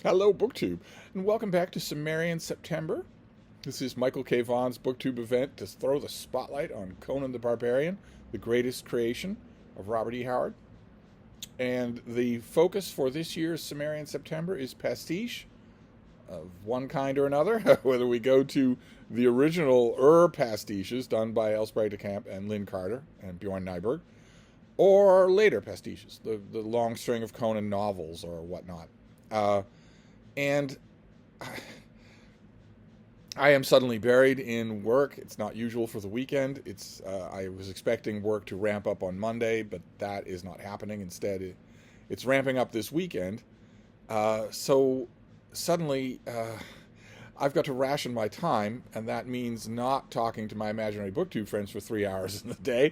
Hello, BookTube, and welcome back to Cimmerian September. This is Michael K. Vaughan's BookTube event to throw the spotlight on Conan the Barbarian, the greatest creation of Robert E. Howard. And the focus for this year's Cimmerian September is pastiche of one kind or another, whether we go to the original pastiches done by Elsbreg de Camp and Lynn Carter and Bjorn Nyberg, or later pastiches, the long string of Conan novels or whatnot. And I am suddenly buried in work. It's not usual for the weekend. I was expecting work to ramp up on Monday, but that is not happening. Instead, it's ramping up this weekend. So suddenly, I've got to ration my time, and that means not talking to my imaginary BookTube friends for 3 hours in the day.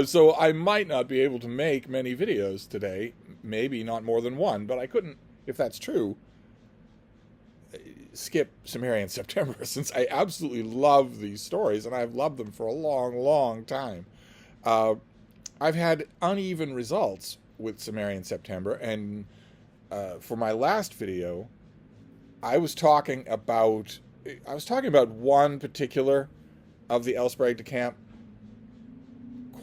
So I might not be able to make many videos today, maybe not more than one, but I couldn't, if that's true, skip Cimmerian September, since I absolutely love these stories, and I've loved them for a long, long time. I've had uneven results with Cimmerian September, and for my last video, I was talking about one particular of the Elsbreg de Camp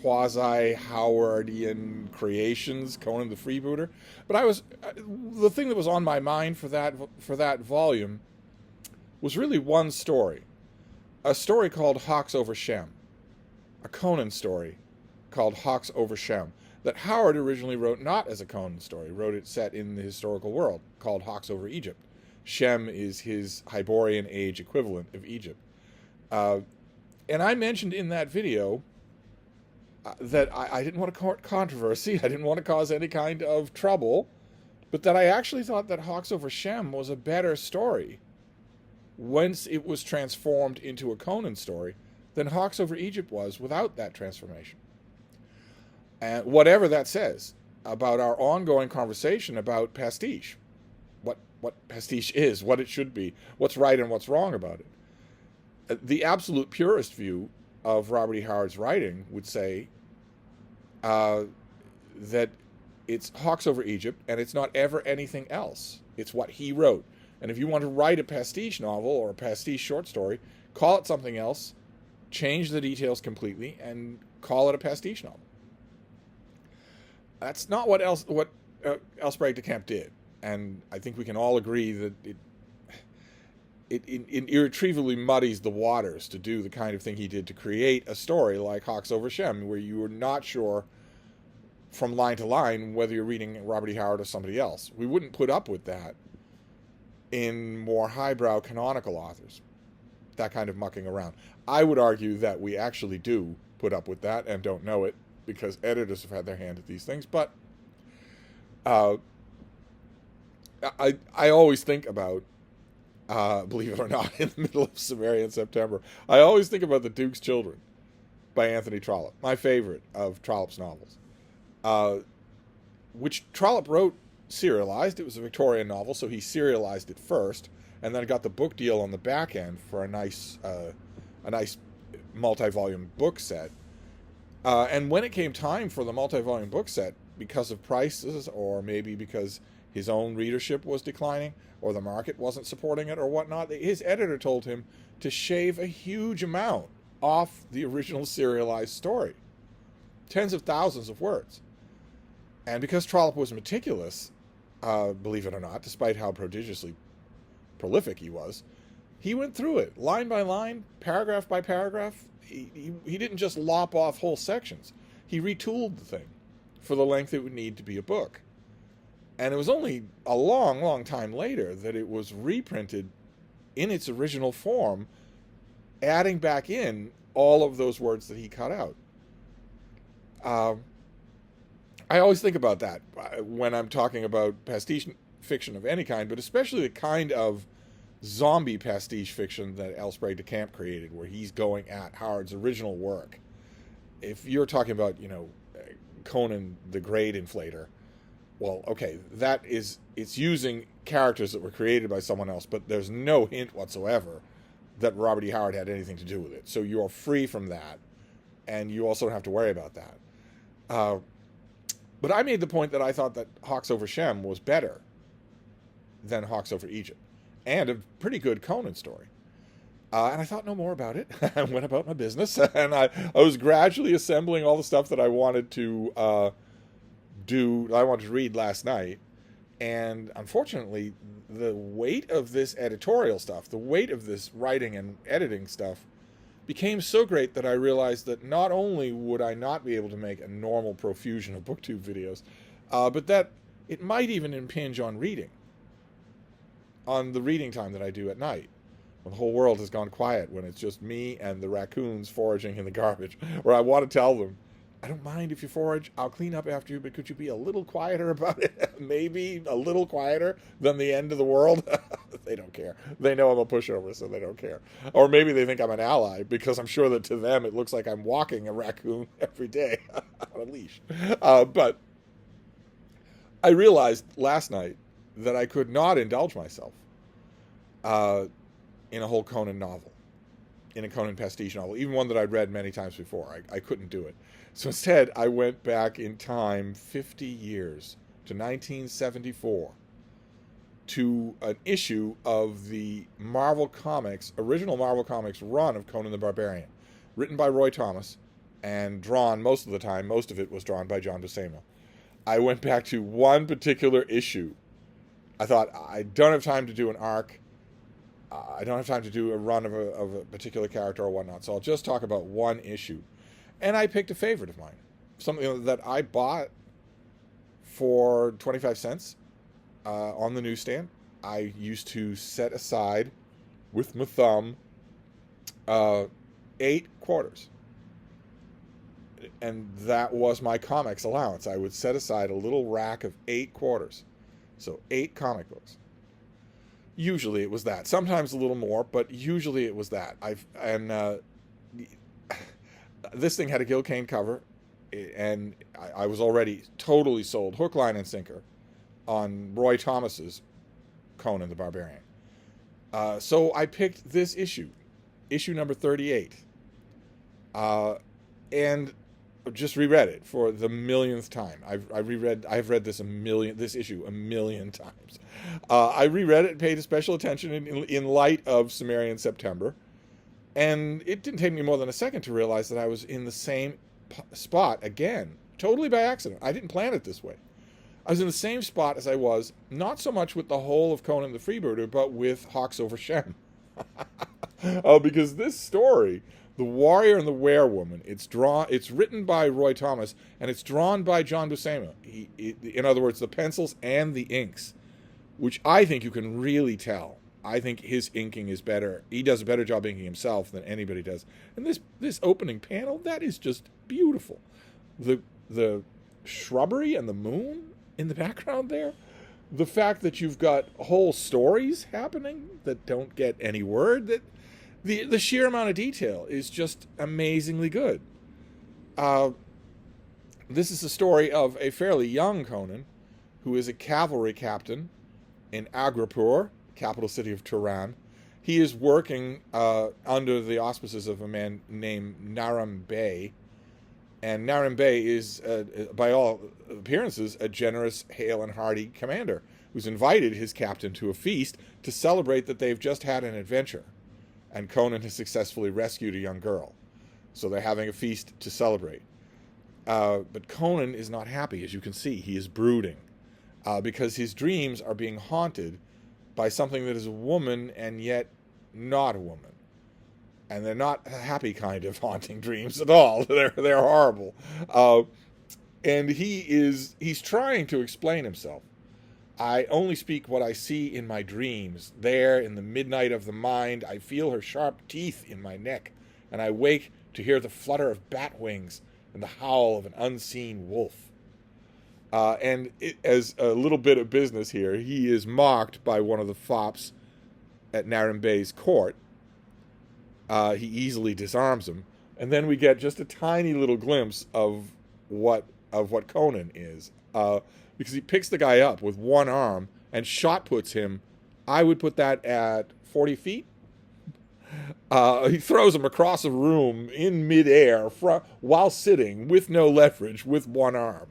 quasi-Howardian creations, Conan the Freebooter. But the thing that was on my mind for that volume was really one story, a story called Hawks over Shem, a Conan story called Hawks over Shem, that Howard originally wrote not as a Conan story, wrote it set in the historical world, called Hawks over Egypt. Shem is his Hyborian age equivalent of Egypt. And I mentioned in that video that I didn't want to court controversy, I didn't want to cause any kind of trouble, but that I actually thought that Hawks over Shem was a better story once it was transformed into a Conan story than Hawks over Egypt was without that transformation. And whatever that says about our ongoing conversation about pastiche, what pastiche is, what it should be, what's right and what's wrong about it. The absolute purist view of Robert E. Howard's writing would say that it's Hawks over Egypt, and it's not ever anything else. It's what he wrote. And if you want to write a pastiche novel or a pastiche short story, call it something else, change the details completely, and call it a pastiche novel. That's not what Elsbreg de Camp did. And I think we can all agree that it irretrievably muddies the waters to do the kind of thing he did to create a story like Hawks over Shem, where you were not sure from line to line whether you're reading Robert E. Howard or somebody else. We wouldn't put up with that in more highbrow canonical authors, that kind of mucking around. I would argue that we actually do put up with that and don't know it, because editors have had their hand at these things. But I always think about, believe it or not, in the middle of Cimmerian September, I always think about The Duke's Children by Anthony Trollope, my favorite of Trollope's novels, which Trollope wrote serialized. It was a Victorian novel, so he serialized it first, and then got the book deal on the back end for a nice multi-volume book set. And when it came time for the multi-volume book set, because of prices, or maybe because his own readership was declining, or the market wasn't supporting it, or whatnot, his editor told him to shave a huge amount off the original serialized story. Tens of thousands of words. And because Trollope was meticulous, believe it or not, despite how prodigiously prolific he was, he went through it, line by line, paragraph by paragraph. He didn't just lop off whole sections. He retooled the thing for the length it would need to be a book. And it was only a long, long time later that it was reprinted in its original form, adding back in all of those words that he cut out. I always think about that when I'm talking about pastiche fiction of any kind, but especially the kind of zombie pastiche fiction that Elsbreg de Camp created, where he's going at Howard's original work. If you're talking about, Conan the Grade Inflator, well, okay, it's using characters that were created by someone else, but there's no hint whatsoever that Robert E. Howard had anything to do with it. So you are free from that, and you also don't have to worry about that. But I made the point that I thought that Hawks over Shem was better than Hawks Over Egypt, and a pretty good Conan story. And I thought no more about it. I went about my business, and I was gradually assembling all the stuff that I wanted to I wanted to read last night. And unfortunately, the weight of this editorial stuff, the weight of this writing and editing stuff, became so great that I realized that not only would I not be able to make a normal profusion of BookTube videos, but that it might even impinge on the reading time that I do at night, when the whole world has gone quiet, when it's just me and the raccoons foraging in the garbage, where I want to tell them, I don't mind if you forage, I'll clean up after you, but could you be a little quieter about it? Maybe a little quieter than the end of the world? They don't care. They know I'm a pushover, so they don't care. Or maybe they think I'm an ally, because I'm sure that to them it looks like I'm walking a raccoon every day on a leash. But I realized last night that I could not indulge myself in a whole Conan novel, in a Conan pastiche novel, even one that I'd read many times before. I couldn't do it. So instead, I went back in time 50 years to 1974 to an issue of the original Marvel Comics run of Conan the Barbarian, written by Roy Thomas and drawn most of it was drawn by John Buscema. I went back to one particular issue. I thought, I don't have time to do an arc. I don't have time to do a run of a particular character or whatnot, so I'll just talk about one issue. And I picked a favorite of mine, something that I bought for 25 cents on the newsstand. I used to set aside, with my thumb, 8 quarters. And that was my comics allowance. I would set aside a little rack of 8 quarters. So 8 comic books. Usually it was that. Sometimes a little more, but usually it was that. This thing had a Gil Kane cover, and I was already totally sold, hook, line, and sinker, on Roy Thomas's Conan the Barbarian. So I picked this issue number 38, and just reread it for the millionth time. I've read this issue a million times. I reread it and paid special attention in light of Cimmerian September. And it didn't take me more than a second to realize that I was in the same spot again, totally by accident. I didn't plan it this way. I was in the same spot as I was, not so much with the whole of Conan the Freebooter, but with Hawks Over Shem. Because this story, The Warrior and the Werewoman, it's written by Roy Thomas, and it's drawn by John Buscema. In other words, the pencils and the inks, which I think you can really tell. I think his inking is better. He does a better job inking himself than anybody does. And this opening panel, that is just beautiful. The shrubbery and the moon in the background there. The fact that you've got whole stories happening that don't get any word. That the sheer amount of detail is just amazingly good. This is the story of a fairly young Conan who is a cavalry captain in Agrapur, capital city of Turan. He is working under the auspices of a man named Naram Bey. And Naram Bey is, by all appearances, a generous, hale and hearty commander who's invited his captain to a feast to celebrate that they've just had an adventure. And Conan has successfully rescued a young girl. So they're having a feast to celebrate. But Conan is not happy, as you can see. He is brooding because his dreams are being haunted by something that is a woman and yet not a woman. And they're not happy kind of haunting dreams at all. They're horrible. And he's trying to explain himself. I only speak what I see in my dreams. There, in the midnight of the mind, I feel her sharp teeth in my neck, and I wake to hear the flutter of bat wings and the howl of an unseen wolf. As a little bit of business here, he is mocked by one of the fops at Naram Bey's court. He easily disarms him, and then we get just a tiny little glimpse of what Conan is, because he picks the guy up with one arm and shot puts him. I would put that at 40 feet. He throws him across a room in midair while sitting with no leverage with one arm.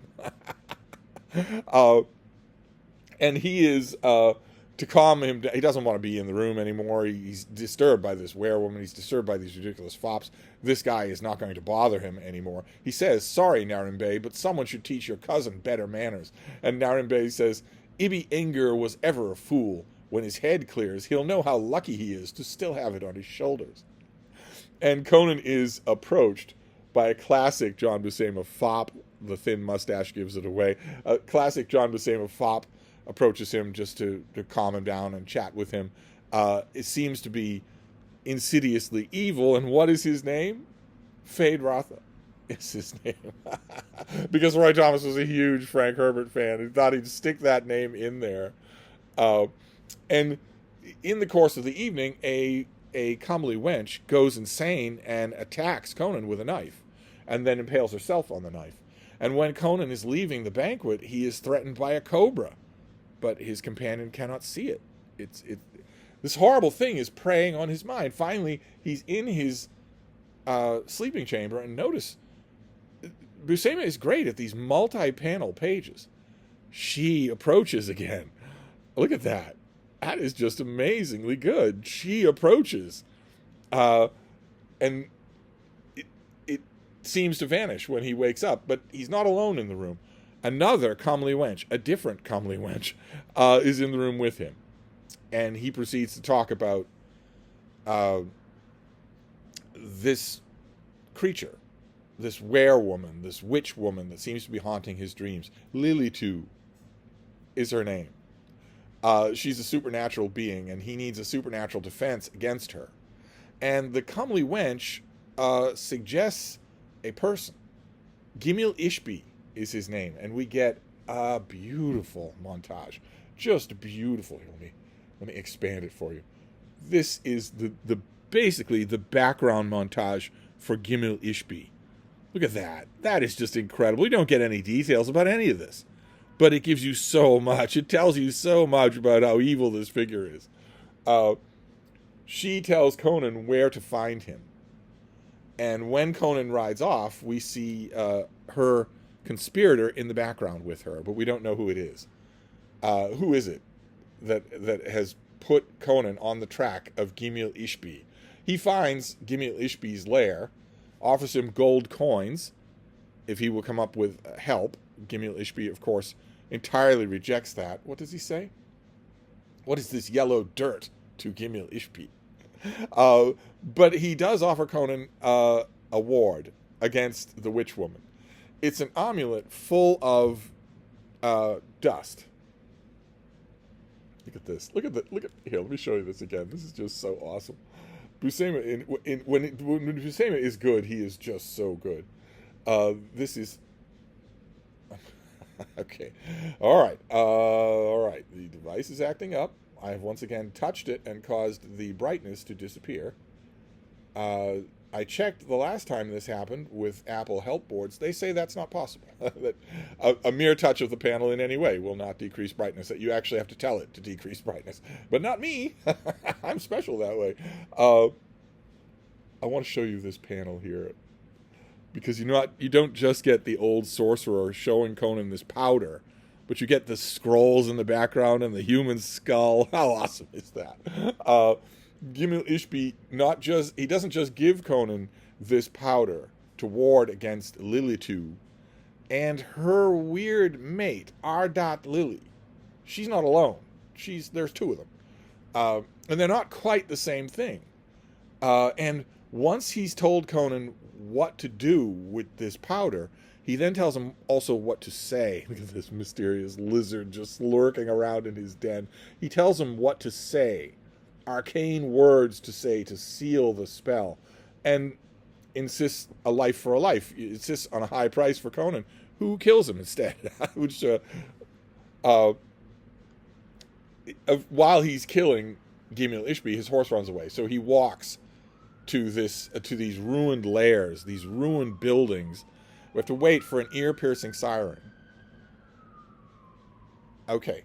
And he is to calm him down. He doesn't want to be in the room anymore. He's disturbed by this werewoman. He's disturbed by these ridiculous fops. This guy is not going to bother him anymore. He says, "Sorry, Narimbe, but someone should teach your cousin better manners." And Narimbe says, "Ibi Inger was ever a fool. When his head clears, he'll know how lucky he is to still have it on his shoulders." And Conan is approached by a classic John Buscema fop. The thin mustache gives it away. A classic John Buscema fop approaches him just to calm him down and chat with him. It seems to be insidiously evil. And what is his name? Fade Rotha is his name. Because Roy Thomas was a huge Frank Herbert fan. He thought he'd stick that name in there. And in the course of the evening, a comely wench goes insane and attacks Conan with a knife, and then impales herself on the knife. And when Conan is leaving the banquet, he is threatened by a cobra, but his companion cannot see it. This horrible thing is preying on his mind. Finally, he's in his sleeping chamber, and notice, Buscema is great at these multi-panel pages. She approaches again. Look at that. That is just amazingly good. She approaches. And it seems to vanish when he wakes up, but he's not alone in the room. Another comely wench, a different comely wench, is in the room with him. And he proceeds to talk about this creature, this werewoman, this witch woman that seems to be haunting his dreams. Lilitu is her name. She's a supernatural being, and he needs a supernatural defense against her. And the comely wench suggests a person. Gimil Ishbi is his name, and we get a beautiful montage. Just beautiful. Here, let me expand it for you. This is the basically the background montage for Gimil Ishbi. Look at that. That is just incredible. We don't get any details about any of this, but it gives you so much. It tells you so much about how evil this figure is. She tells Conan where to find him. And when Conan rides off, we see her conspirator in the background with her, but we don't know who it is. Who is it that has put Conan on the track of Gimil Ishbi? He finds Gimil Ishbi's lair, offers him gold coins if he will come up with help. Gimil Ishbi, of course, entirely rejects that. What does he say? What is this yellow dirt to Gimil Ishbi? But he does offer Conan a ward against the witch woman. It's an amulet full of dust. Look at this. Look at here. Let me show you this again. This is just so awesome. Buscema, when Buscema is good, he is just so good. This is okay. All right. The device is acting up. I have once again touched it and caused the brightness to disappear. I checked the last time this happened with Apple help boards. They say that's not possible. That a mere touch of the panel in any way will not decrease brightness. That you actually have to tell it to decrease brightness. But not me. I'm special that way. I want to show you this panel here, because you don't just get the old sorcerer showing Conan this powder, but you get the scrolls in the background and the human skull. How awesome is that? Gimil Ishbi he doesn't just give Conan this powder to ward against Lilitu and her weird mate, Ardat Lily. She's not alone. There's two of them. And they're not quite the same thing. And once he's told Conan what to do with this powder, he then tells him also what to say. Look at this mysterious lizard just lurking around in his den. He tells him what to say. Arcane words to say to seal the spell, and insists a life for a life. Insists on a high price for Conan, who kills him instead. Which, while he's killing Gimil Ishbi, his horse runs away. So he walks to these ruined lairs, these ruined buildings. We have to wait for an ear-piercing siren. Okay,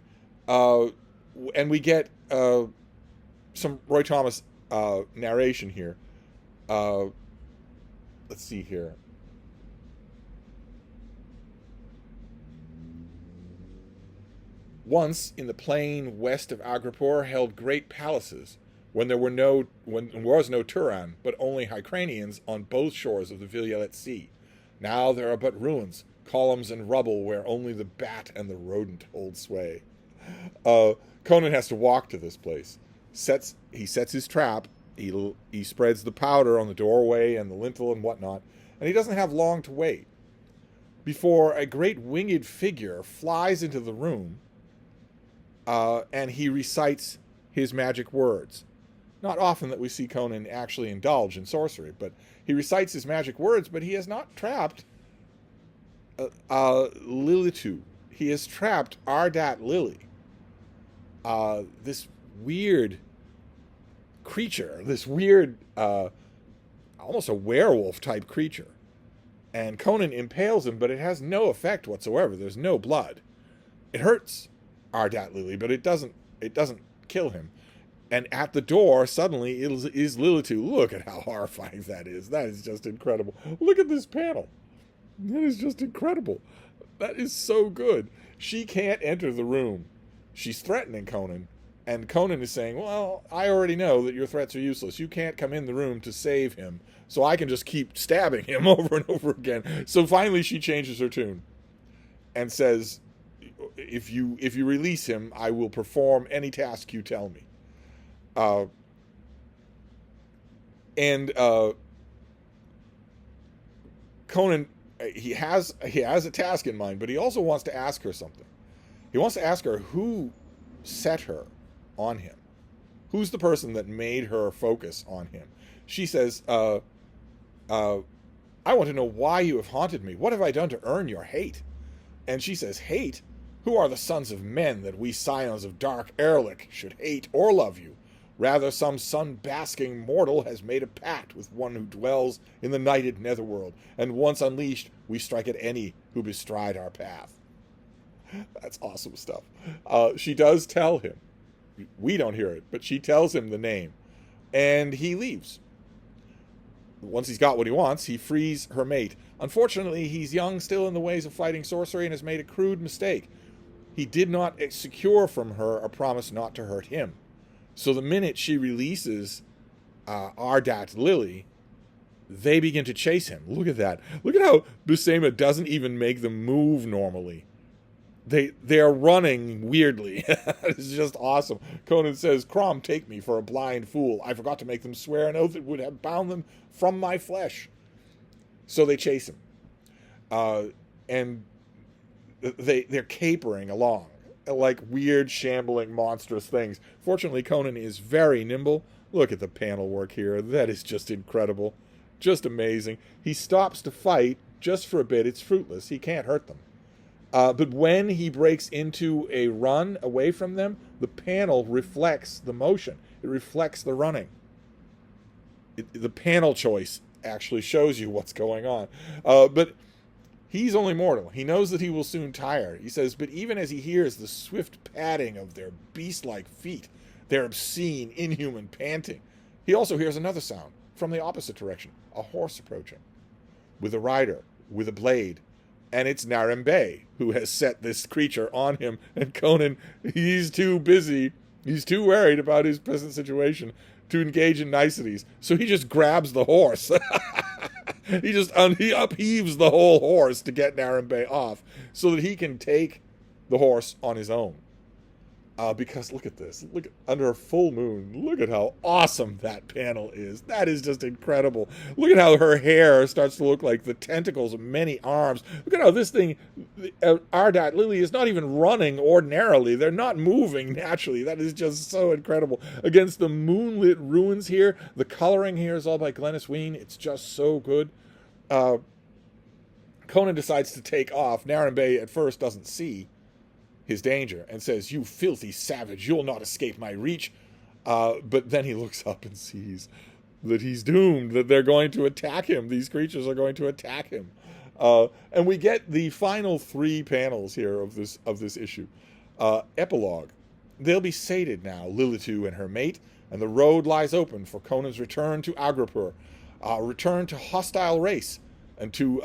and we get some Roy Thomas narration here. Let's see here. once in the plain west of Agripur held great palaces, when there was no Turan, but only Hyrcanians on both shores of the Violet Sea. Now there are but ruins, columns and rubble where only the bat and the rodent hold sway. Conan has to walk to this place. He sets his trap. He spreads the powder on the doorway and the lintel and whatnot, and he doesn't have long to wait before a great winged figure flies into the room, and he recites his magic words. Not often that we see Conan actually indulge in sorcery, but he recites his magic words, but he has not trapped Lilitu. He has trapped Ardat Lily, this weird creature, this weird, almost a werewolf-type creature. And Conan impales him, but it has no effect whatsoever. There's no blood. It hurts Ardat Lily, but it doesn't kill him. And at the door, suddenly, is Lilitu. Look at how horrifying that is. That is just incredible. Look at this panel. That is just incredible. That is so good. She can't enter the room. She's threatening Conan. And Conan is saying, well, I already know that your threats are useless. You can't come in the room to save him. So I can just keep stabbing him over and over again. So finally she changes her tune and says, if you release him, I will perform any task you tell me. Conan, he has a task in mind, but he also wants to ask her something. He wants to ask her who set her on him. Who's the person that made her focus on him? She says, I want to know why you have haunted me. What have I done to earn your hate? And she says, hate? Who are the sons of men that we scions of dark Erlich should hate or love you? Rather, some sun-basking mortal has made a pact with one who dwells in the nighted netherworld, and once unleashed, we strike at any who bestride our path. That's awesome stuff. She does tell him. We don't hear it, but she tells him the name, and he leaves. Once he's got what he wants, he frees her mate. Unfortunately, he's young still in the ways of fighting sorcery and has made a crude mistake. He did not secure from her a promise not to hurt him. So the minute she releases Ardat Lily, they begin to chase him. Look at that. Look at how Buscema doesn't even make them move normally. They are running weirdly. It's just awesome. Conan says, Crom, take me for a blind fool. I forgot to make them swear an oath that would have bound them from my flesh. So they chase him. And they're capering along like weird, shambling, monstrous things. Fortunately, Conan is very nimble. Look at the panel work here. That is just incredible. Just amazing. He stops to fight just for a bit. It's fruitless. He can't hurt them. But when he breaks into a run away from them, the panel reflects the motion. It reflects the running. The panel choice actually shows you what's going on. But he's only mortal. He knows that he will soon tire. He says, but even as he hears the swift padding of their beast-like feet, their obscene, inhuman panting, he also hears another sound from the opposite direction, a horse approaching, with a rider, with a blade. And it's Narembe who has set this creature on him. And Conan, he's too busy. He's too worried about his present situation to engage in niceties. So he just grabs the horse. He upheaves the whole horse to get Narembe off so that he can take the horse on his own. Because look at this. Look, under a full moon, look at how awesome that panel is. That is just incredible. Look at how her hair starts to look like the tentacles of many arms. Look at how this thing, Ardat Lily, is not even running ordinarily. They're not moving naturally. That is just so incredible. Against the moonlit ruins here, the coloring here is all by Glenys Wein. It's just so good. Conan decides to take off. Narembe at first doesn't see his danger and says, you filthy savage, you'll not escape my reach. But then he looks up and sees that he's doomed, that they're going to attack him. These creatures are going to attack him. And we get the final 3 panels here of this issue. Epilogue. They'll be sated now, Lilitu and her mate, and the road lies open for Conan's return to Agripur, return to hostile race, and to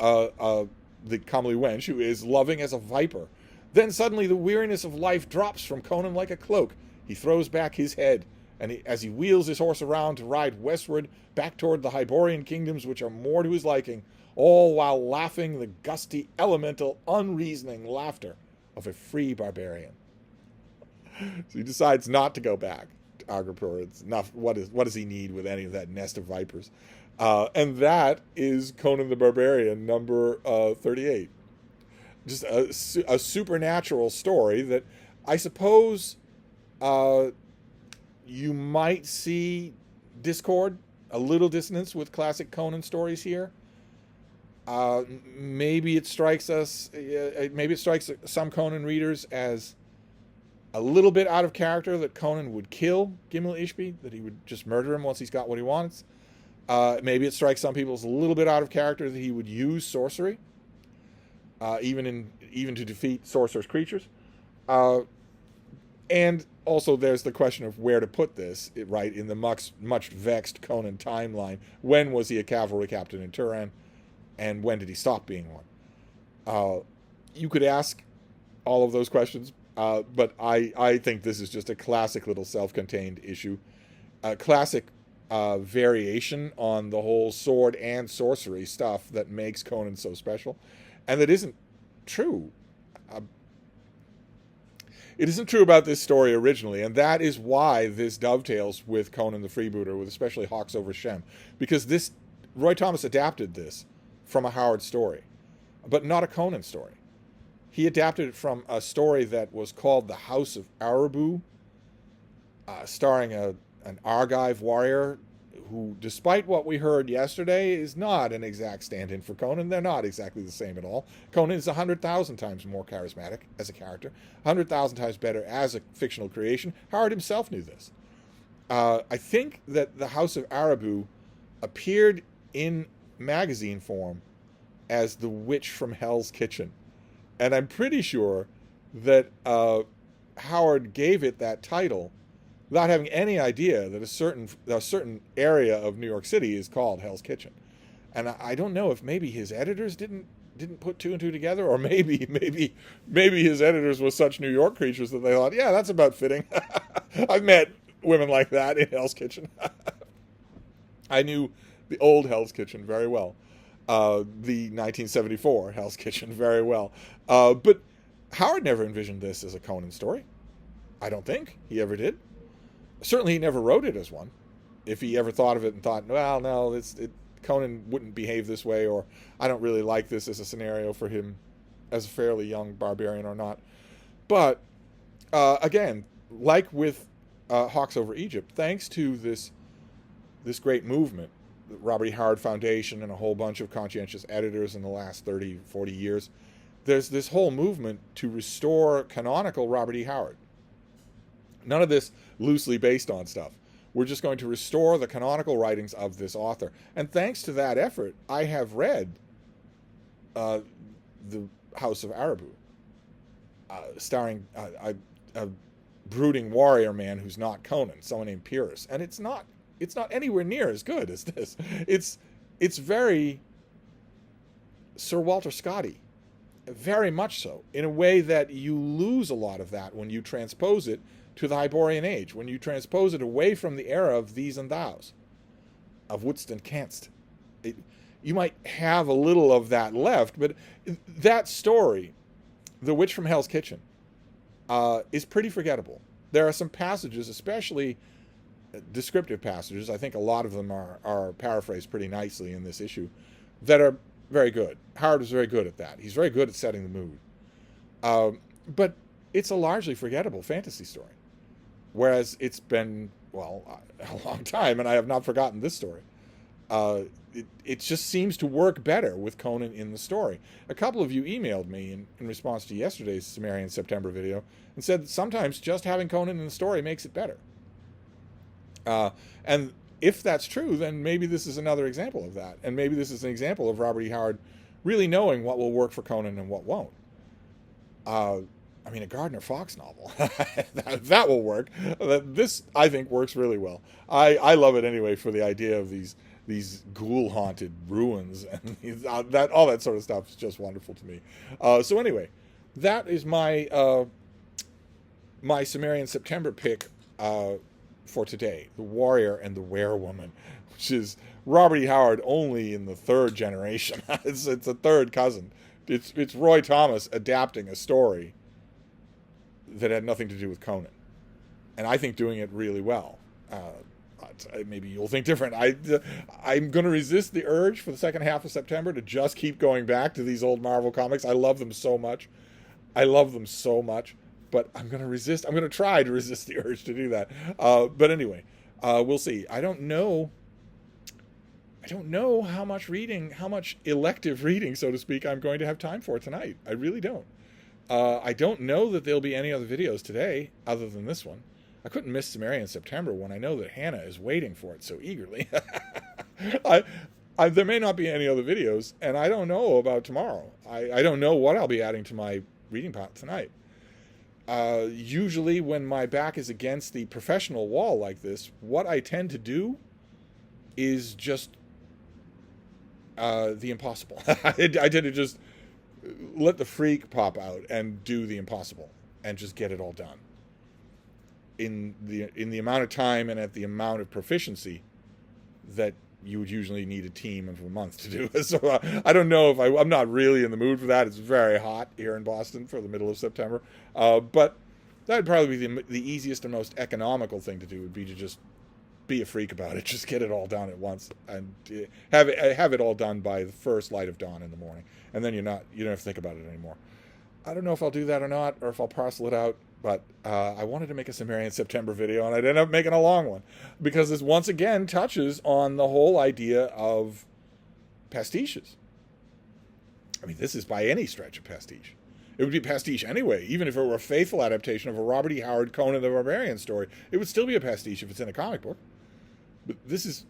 the comely wench who is loving as a viper. Then suddenly the weariness of life drops from Conan like a cloak. He throws back his head, and as he wheels his horse around to ride westward, back toward the Hyborian kingdoms which are more to his liking, all while laughing the gusty, elemental, unreasoning laughter of a free barbarian. So he decides not to go back to Agapur. It's enough. What does he need with any of that nest of vipers? And that is Conan the Barbarian, number 38. Just a supernatural story that I suppose you might see discord, a little dissonance with classic Conan stories here. Maybe it strikes some Conan readers as a little bit out of character that Conan would kill Gimli Ishbi, that he would just murder him once he's got what he wants. Maybe it strikes some people as a little bit out of character that he would use sorcery, even to defeat sorcerer's creatures. And also there's the question of where to put this, right, in the much vexed Conan timeline. When was he a cavalry captain in Turan, and when did he stop being one? You could ask all of those questions, but I think this is just a classic little self-contained issue. A classic variation on the whole sword and sorcery stuff that makes Conan so special, and that isn't true. It isn't true about this story originally, and that is why this dovetails with Conan the Freebooter, with especially Hawks over Shem, because Roy Thomas adapted this from a Howard story, but not a Conan story. He adapted it from a story that was called The House of Arabu, starring an Argive warrior who, despite what we heard yesterday, is not an exact stand-in for Conan. They're not exactly the same at all. Conan is 100,000 times more charismatic as a character, 100,000 times better as a fictional creation. Howard himself knew this. I think that The House of Arabu appeared in magazine form as The Witch from Hell's Kitchen. And I'm pretty sure that Howard gave it that title without having any idea that a certain area of New York City is called Hell's Kitchen. And I don't know if maybe his editors didn't put two and two together, or maybe his editors were such New York creatures that they thought, yeah, that's about fitting. I've met women like that in Hell's Kitchen. I knew the old Hell's Kitchen very well. The 1974 Hell's Kitchen very well. But Howard never envisioned this as a Conan story. I don't think he ever did. Certainly he never wrote it as one. If he ever thought of it and thought, well, no, Conan wouldn't behave this way, or I don't really like this as a scenario for him as a fairly young barbarian or not. But, again, like with Hawks over Egypt, thanks to this great movement, the Robert E. Howard Foundation and a whole bunch of conscientious editors in the last 30, 40 years, there's this whole movement to restore canonical Robert E. Howard. None of this loosely based on stuff. We're just going to restore the canonical writings of this author. And thanks to that effort, I have read The House of Arabu, starring a brooding warrior man who's not Conan, someone named Pyrrhus. And it's not anywhere near as good as this. It's very Sir Walter Scotty, very much so, in a way that you lose a lot of that when you transpose it to the Hyborian age, when you transpose it away from the era of these and thous, of wouldst and canst. You might have a little of that left, but that story, The Witch from Hell's Kitchen, is pretty forgettable. There are some passages, especially descriptive passages, I think a lot of them are paraphrased pretty nicely in this issue, that are very good. Howard was very good at that. He's very good at setting the mood. But it's a largely forgettable fantasy story. Whereas it's been, well, a long time, and I have not forgotten this story. It just seems to work better with Conan in the story. A couple of you emailed me in response to yesterday's Cimmerian September video and said that sometimes just having Conan in the story makes it better. And if that's true, then maybe this is another example of that. And maybe this is an example of Robert E. Howard really knowing what will work for Conan and what won't. I mean, a Gardner Fox novel, that will work. This, I think, works really well. I love it anyway for the idea of these ghoul-haunted ruins, and all that sort of stuff is just wonderful to me. So anyway, that is my my Cimmerian September pick for today, The Warrior and the Werewoman, which is Robert E. Howard only in the third generation. It's a third cousin. It's Roy Thomas adapting a story that had nothing to do with Conan, and I think doing it really well. Maybe you'll think different. I'm going to resist the urge for the second half of September to just keep going back to these old Marvel comics. I love them so much. But I'm going to resist. I'm going to try to resist the urge to do that. But anyway, we'll see. I don't know how much reading, how much elective reading, so to speak, I'm going to have time for tonight. I really don't. I don't know that there'll be any other videos today other than this one. I couldn't miss Cimmerian September when I know that Hannah is waiting for it so eagerly. There may not be any other videos, and I don't know about tomorrow. I don't know what I'll be adding to my reading pot tonight. Usually when my back is against the professional wall like this, what I tend to do is just the impossible. I tend to just let the freak pop out and do the impossible and just get it all done in the amount of time and at the amount of proficiency that you would usually need a team of a month to do. So I don't know if I'm not really in the mood for that. It's very hot here in Boston for the middle of September. But that would probably be the easiest and most economical thing to do, would be to just be a freak about it. Just get it all done at once and have it all done by the first light of dawn in the morning. And then you don't have to think about it anymore. I don't know if I'll do that or not, or if I'll parcel it out. But I wanted to make a Cimmerian September video, and I'd end up making a long one, because this once again touches on the whole idea of pastiches. I mean, this is by any stretch a pastiche. It would be pastiche anyway, even if it were a faithful adaptation of a Robert E. Howard Conan the Barbarian story. It would still be a pastiche if it's in a comic book. But this is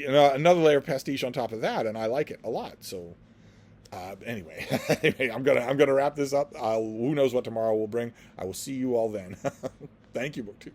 another layer of pastiche on top of that, and I like it a lot. So anyway, I'm gonna wrap this up. Who knows what tomorrow will bring? I will see you all then. Thank you, BookTube.